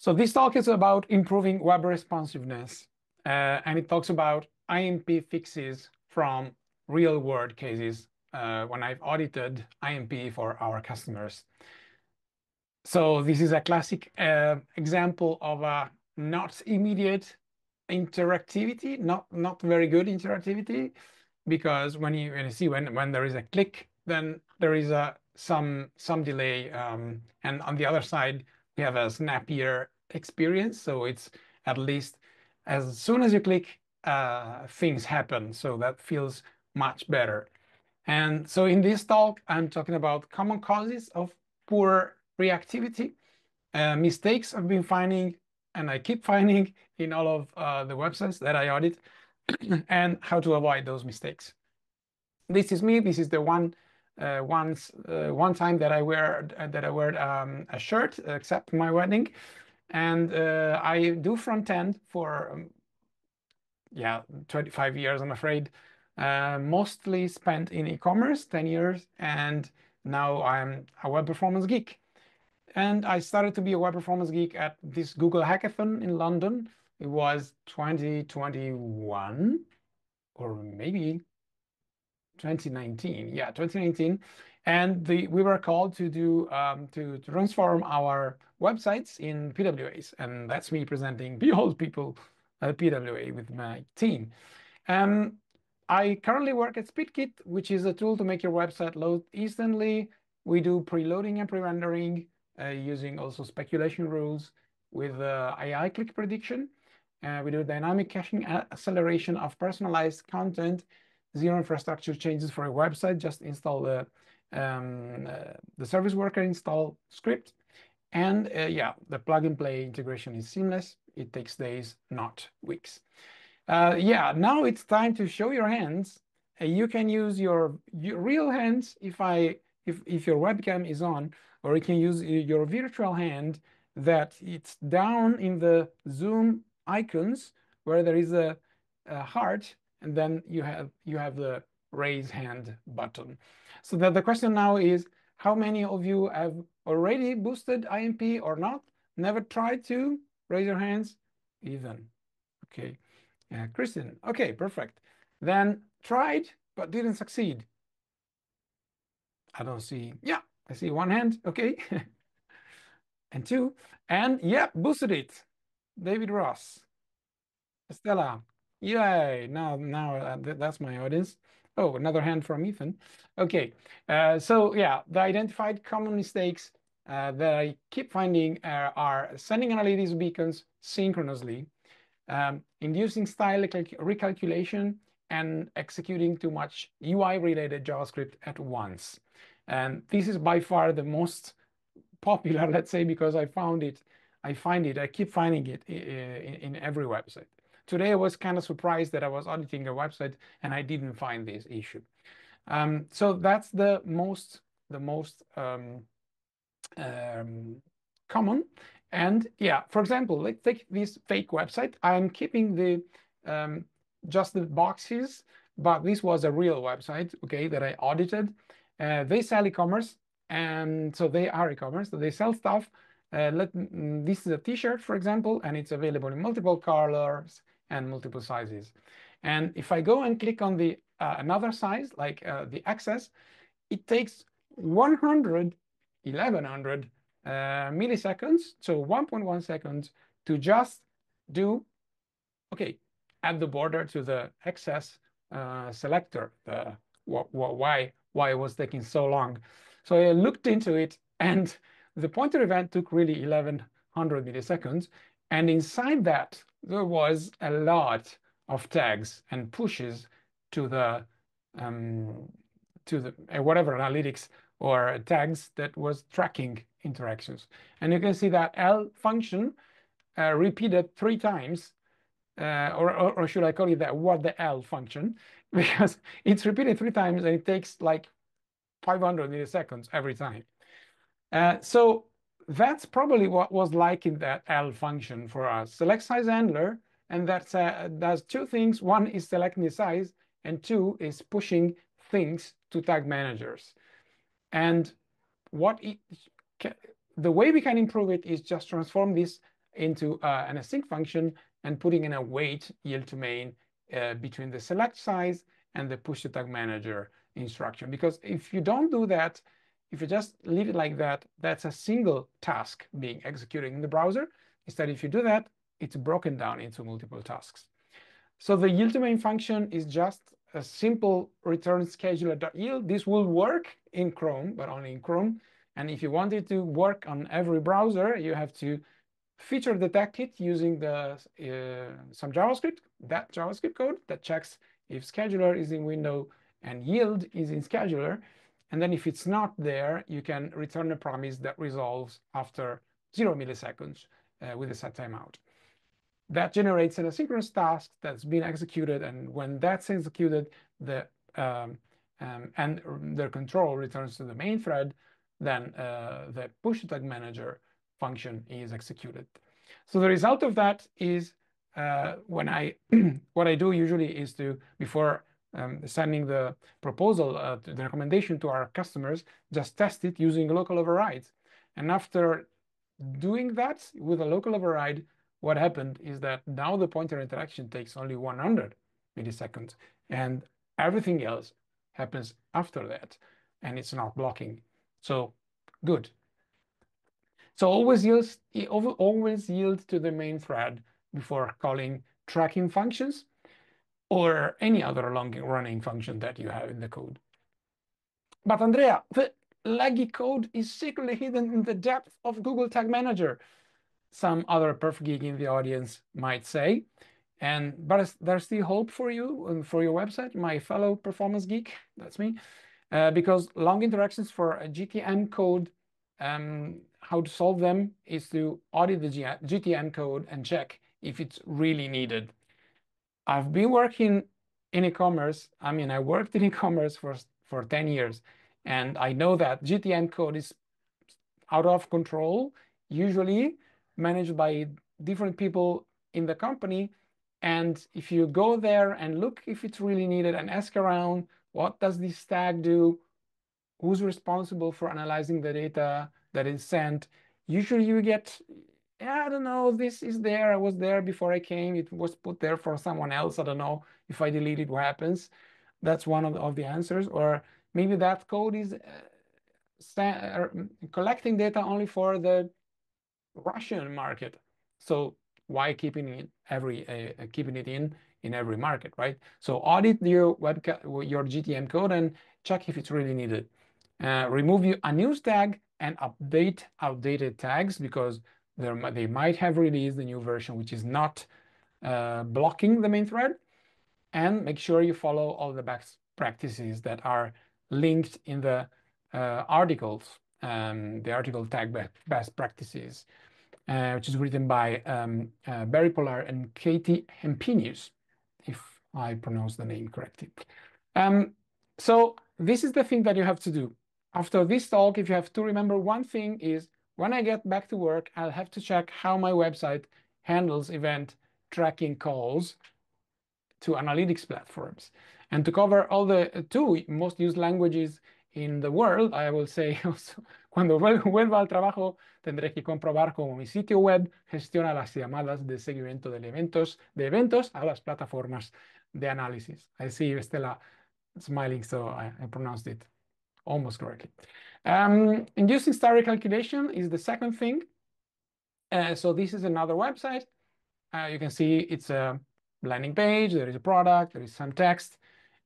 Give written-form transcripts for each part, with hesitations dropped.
So this talk is about improving web responsiveness, and it talks about INP fixes from real-world cases when I've audited INP for our customers. So this is a classic example of a not immediate interactivity, not very good interactivity, because when you see when there is a click, then there is some delay, and on the other side we have a snappier experience. So it's at least as soon as you click, things happen. So that feels much better. And so in this talk, I'm talking about common causes of poor reactivity, mistakes I've been finding and I keep finding in all of the websites that I audit, and how to avoid those mistakes. This is me. This is the one time that I wear a shirt, except my wedding, and I do front end for yeah 25 years, I'm afraid. Mostly spent in e-commerce, 10 years, and now I'm a web performance geek. And I started to be a web performance geek at this Google Hackathon in London. It was 2021 or maybe 2019. Yeah, 2019. And we were called to do to transform our websites in PWAs, and that's me presenting Behold People PWA with my team. I currently work at SpeedKit, which is a tool to make your website load instantly. We do preloading and pre-rendering using also speculation rules with AI click prediction. We do dynamic caching acceleration of personalized content, zero infrastructure changes for a website. Just install the service worker install script. And yeah, the plug and play integration is seamless. It takes days, not weeks. Yeah, now it's time to show your hands. You can use your real hands if your webcam is on, or you can use your virtual hand that it's down in the Zoom icons where there is a heart, and then you have the raise hand button. So that the question now is, how many of you have already boosted INP or not? Never tried to? Raise your hands. Even. Okay. Yeah, Kristen. Okay, perfect. Then tried but didn't succeed. I don't see. Yeah, I see one hand. Okay. And two. And yeah, boosted it. David Ross. Stella. Yay. Now that's my audience. Oh, another hand from Ethan. Okay. So yeah, the identified common mistakes that I keep finding are sending analytics beacons synchronously, inducing style recalculation, and executing too much UI-related JavaScript at once. And this is by far the most popular, let's say, because I keep finding it in every website. Today I was kind of surprised that I was auditing a website and I didn't find this issue. So that's the most common. And yeah, for example, let's take this fake website. I'm keeping the just the boxes, but this was a real website, okay, that I audited. They sell e-commerce, and so they are e-commerce. So they sell stuff. This is a T-shirt, for example, and it's available in multiple colors and multiple sizes. And if I go and click on the another size, like the XS, it takes 1100 milliseconds, so 1.1 seconds, to just do, okay, add the border to the XS selector. Why it was taking so long? So I looked into it, and the pointer event took really 1100 milliseconds, and inside that there was a lot of tags and pushes to the whatever analytics or tags that was tracking interactions. And you can see that L function repeated 3 times, or should I call it that what the L function, because it's repeated 3 times and it takes like 500 milliseconds every time. So that's probably what was like in that L function for us. Select size handler, and that does 2 things. One is selecting the size, and 2 is pushing things to tag managers. And the way we can improve it is just transform this into an async function and putting in a wait yield to main between the select size and the push to tag manager instruction. Because if you don't do that, if you just leave it like that, that's a single task being executed in the browser. Instead, if you do that, it's broken down into multiple tasks. So the yield to main function is just a simple return scheduler.yield. This will work in Chrome, but only in Chrome. And if you want it to work on every browser, you have to feature detect it using the some JavaScript, that JavaScript code that checks if scheduler is in window and yield is in scheduler. And then if it's not there, you can return a promise that resolves after 0 milliseconds with a set timeout. That generates an asynchronous task that's been executed, and when that's executed, the and the control returns to the main thread, then the push tag manager function is executed. So the result of that is when I what I do usually is to, before sending the proposal, the recommendation to our customers, just test it using local overrides. And after doing that with a local override, what happened is that now the pointer interaction takes only 100 milliseconds, and everything else happens after that, and it's not blocking. So good. So always yield to the main thread before calling tracking functions or any other long-running function that you have in the code. But Andrea, the laggy code is secretly hidden in the depth of Google Tag Manager, some other perf geek in the audience might say. But there's still hope for you and for your website, my fellow performance geek, that's me, because long interactions for a GTM code, how to solve them is to audit the GTM code and check if it's really needed. I've been working in e-commerce. I mean, I worked in e-commerce for 10 years, and I know that GTM code is out of control, usually managed by different people in the company. And if you go there and look if it's really needed and ask around, what does this tag do? Who's responsible for analyzing the data that is sent? Usually you get, yeah, I don't know, this is there. I was there before I came. It was put there for someone else. I don't know if I delete it, what happens? That's one of the answers. Or maybe that code is collecting data only for the Russian market. So why keeping it in every market, right? So audit your GTM code and check if it's really needed. Remove your unused tag and update outdated tags, because they might have released the new version which is not blocking the main thread. And make sure you follow all the best practices that are linked in the articles, the article tag best practices, which is written by Barry Polar and Katie Hempinius, if I pronounce the name correctly. So this is the thing that you have to do. After this talk, if you have to remember one thing is, when I get back to work, I'll have to check how my website handles event tracking calls to analytics platforms. And to cover all the two most used languages in the world, I will say also, cuando vuelva al trabajo, tendré que comprobar cómo mi sitio web gestiona las llamadas de seguimiento de eventos a las plataformas de análisis. I see Estela smiling, so I pronounced it almost correctly. Inducing star recalculation is the second thing. So this is another website. You can see it's a landing page, there is a product, there is some text,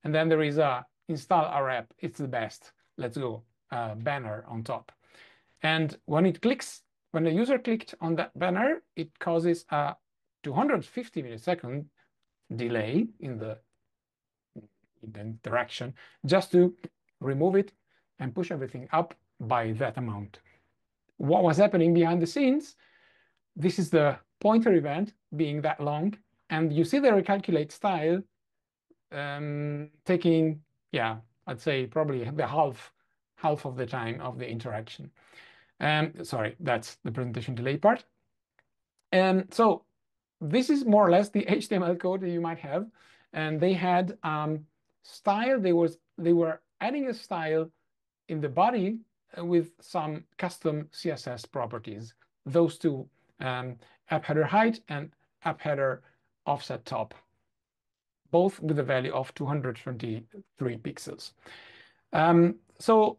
and then there is a install our app. It's the best. Let's go. Banner on top. And when the user clicked on that banner, it causes a 250 millisecond delay in the interaction, just to remove it and push everything up by that amount. What was happening behind the scenes? This is the pointer event being that long, and you see the recalculate style taking, yeah, I'd say probably the half of the time of the interaction. Sorry, that's the presentation delay part. And so this is more or less the HTML code that you might have. And they had style. They were adding a style in the body with some custom CSS properties. Those two app header height and app header offset top, both with a value of 223 pixels. So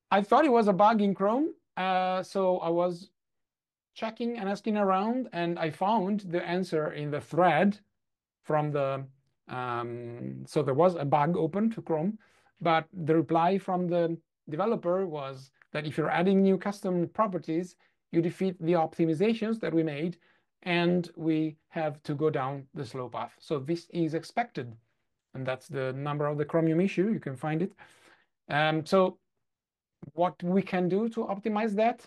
I thought it was a bug in Chrome. So I was checking and asking around, and I found the answer in the thread from the, so there was a bug open to Chrome, but the reply from the developer was that if you're adding new custom properties, you defeat the optimizations that we made, and we have to go down the slow path. So this is expected, and that's the number of the Chromium issue. You can find it. So what we can do to optimize that?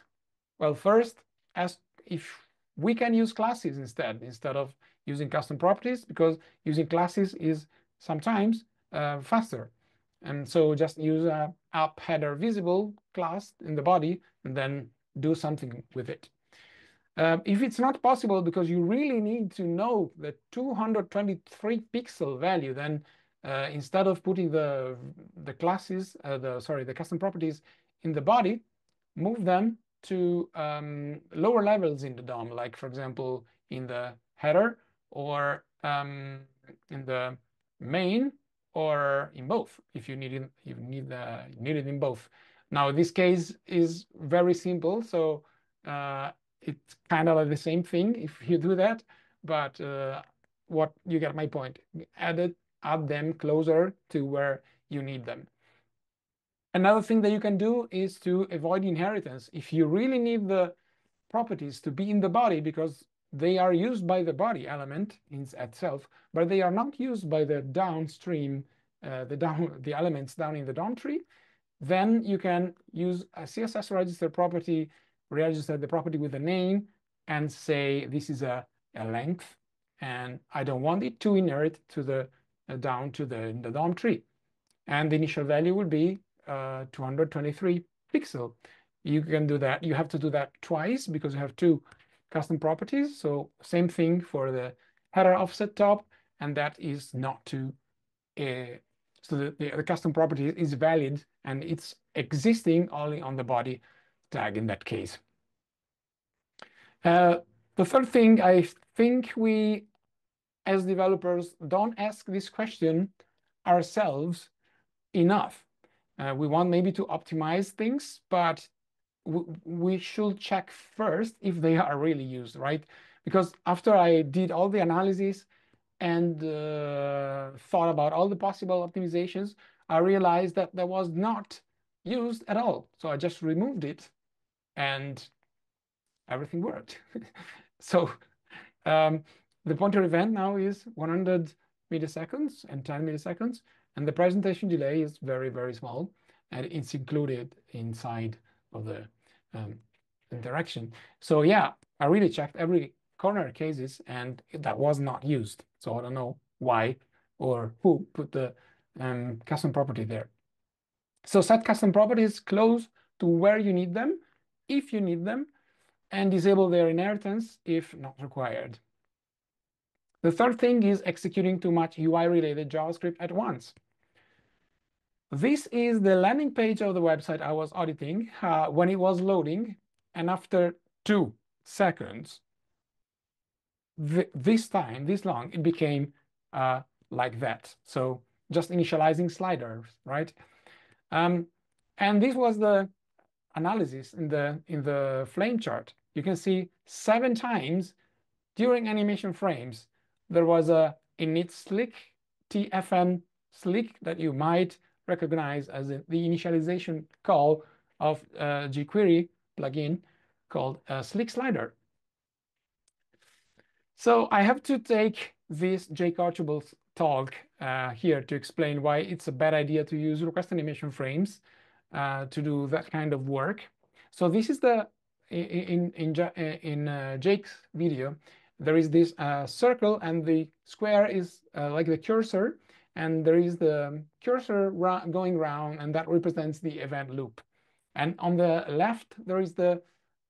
Well, first, ask if we can use classes instead of using custom properties, because using classes is sometimes faster. And so just use a app header visible class in the body and then do something with it. If it's not possible because you really need to know the 223 pixel value, then instead of putting the classes, the custom properties in the body, move them to lower levels in the DOM, like for example in the header or in the main, or in both if you need it in both. Now this case is very simple, so it's kind of like the same thing if you do that, but what you get my point. Add them closer to where you need them. Another thing that you can do is to avoid inheritance. If you really need the properties to be in the body because they are used by the body element in itself, but they are not used by the downstream, the elements down in the DOM tree, then you can use a CSS register property, register the property with a name, and say this is a length, and I don't want it to inherit to the down to the DOM tree, and the initial value will be 223 pixel. You can do that. You have to do that twice because you have two custom properties. So same thing for the header offset top, and that is not to. So the custom property is valid and it's existing only on the body tag in that case. The third thing, I think we, as developers, don't ask this question ourselves enough. We want maybe to optimize things, but we should check first if they are really used, right? Because after I did all the analysis and thought about all the possible optimizations, I realized that that was not used at all. So I just removed it and everything worked. So the pointer event now is 100 milliseconds and 10 milliseconds. And the presentation delay is very, very small, and it's included inside of the interaction. So yeah, I really checked every corner cases, and that was not used. So I don't know why or who put the custom property there. So set custom properties close to where you need them, if you need them, and disable their inheritance if not required. The third thing is executing too much UI-related JavaScript at once. This is the landing page of the website I was auditing when it was loading, and after 2 seconds, this long, it became like that. So just initializing sliders, right? And this was the analysis in the flame chart. You can see 7 times during animation frames there was a init slick, TFN slick, that you might recognize as the initialization call of jQuery plugin called slick slider. So I have to take this Jake Archibald's talk here to explain why it's a bad idea to use request animation frames to do that kind of work. So this is the in Jake's video. There is this circle, and the square is like the cursor, and there is the cursor going round, and that represents the event loop. And on the left, there is the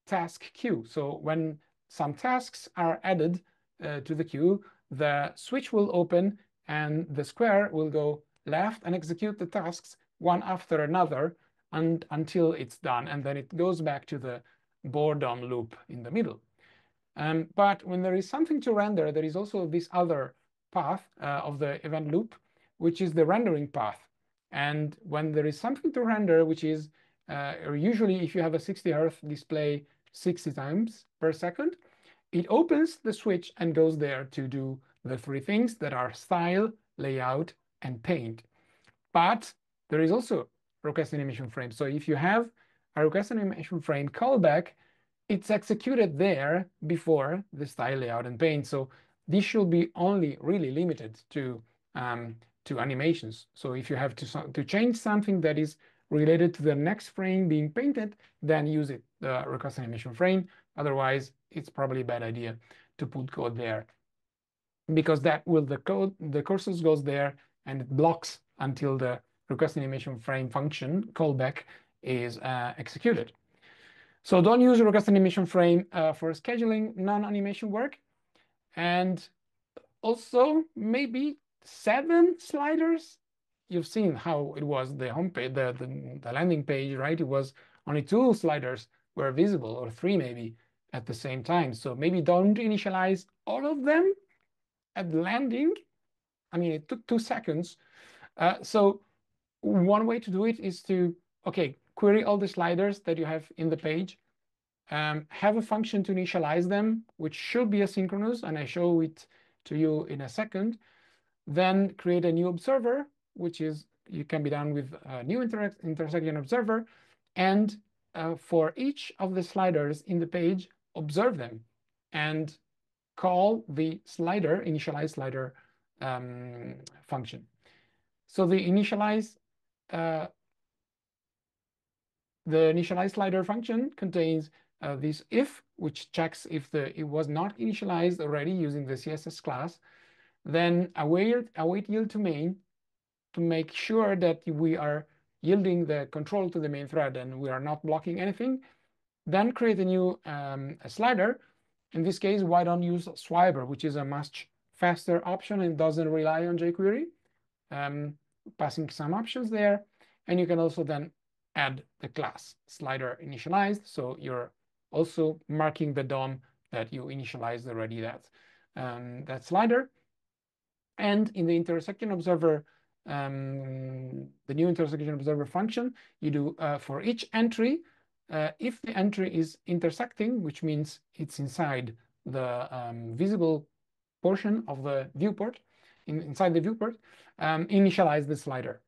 task queue. So when some tasks are added to the queue, the switch will open, and the square will go left and execute the tasks one after another until it's done, and then it goes back to the boredom loop in the middle. But when there is something to render, there is also this other path of the event loop, which is the rendering path. And when there is something to render, which is usually if you have a 60 Hz display 60 times per second, it opens the switch and goes there to do the three things that are style, layout, and paint. But there is also request animation frame. So if you have a request animation frame callback, it's executed there before the style, layout, and paint. So this should be only really limited to animations. So if you have to change something that is related to the next frame being painted, then use it, the request animation frame. Otherwise, it's probably a bad idea to put code there, because that will the cursor goes there and it blocks until the request animation frame function callback is executed. So don't use a request animation frame for scheduling non-animation work. And also maybe 7 sliders. You've seen how it was the homepage, the landing page, right? It was only 2 sliders were visible, or 3 maybe at the same time. So maybe don't initialize all of them at the landing. I mean, it took 2 seconds. So one way to do it is to, okay, query all the sliders that you have in the page, have a function to initialize them, which should be asynchronous, and I show it to you in a second. Then create a new observer, which is, you can be done with a new intersection observer, and for each of the sliders in the page, observe them and call the slider, initialize slider function. So the initialize slider function contains this if, which checks if it was not initialized already using the CSS class. Then await yield to main to make sure that we are yielding the control to the main thread and we are not blocking anything. Then create a new slider. In this case, why don't use Swiper, which is a much faster option and doesn't rely on jQuery. Passing some options there. And you can also then add the class slider initialized. So you're also marking the DOM that you initialized already that slider. And in the intersection observer, the new intersection observer function, you do for each entry, if the entry is intersecting, which means it's inside the visible portion of the viewport, inside the viewport, initialize the slider,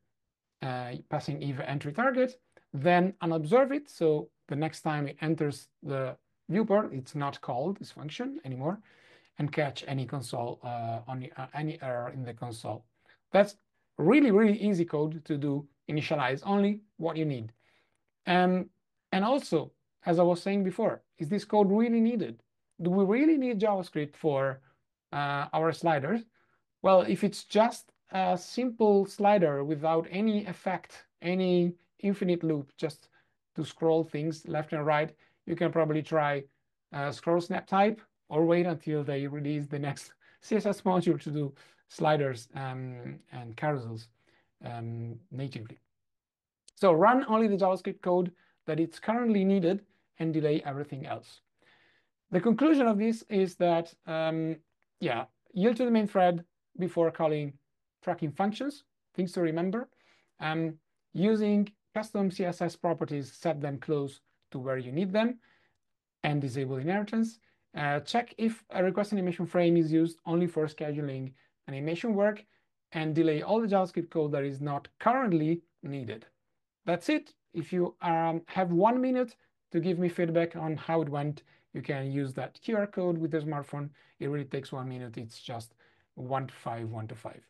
passing if entry target, then unobserve it. So the next time it enters the viewport, it's not called this function anymore, and catch any console any error in the console. That's really, really easy code to do. Initialize only what you need. And also, as I was saying before, is this code really needed? Do we really need JavaScript for our sliders? Well, if it's just a simple slider without any effect, any infinite loop, just to scroll things left and right, you can probably try scroll snap type, or wait until they release the next CSS module to do sliders and carousels natively. So run only the JavaScript code that it's currently needed and delay everything else. The conclusion of this is that, yeah, yield to the main thread before calling tracking functions. Things to remember. Using custom CSS properties, set them close to where you need them, and disable inheritance. Check if a request animation frame is used only for scheduling animation work, and delay all the JavaScript code that is not currently needed. That's it. If you have 1 minute to give me feedback on how it went, you can use that QR code with the smartphone. It really takes 1 minute. It's just 1 to 5, 1 to 5.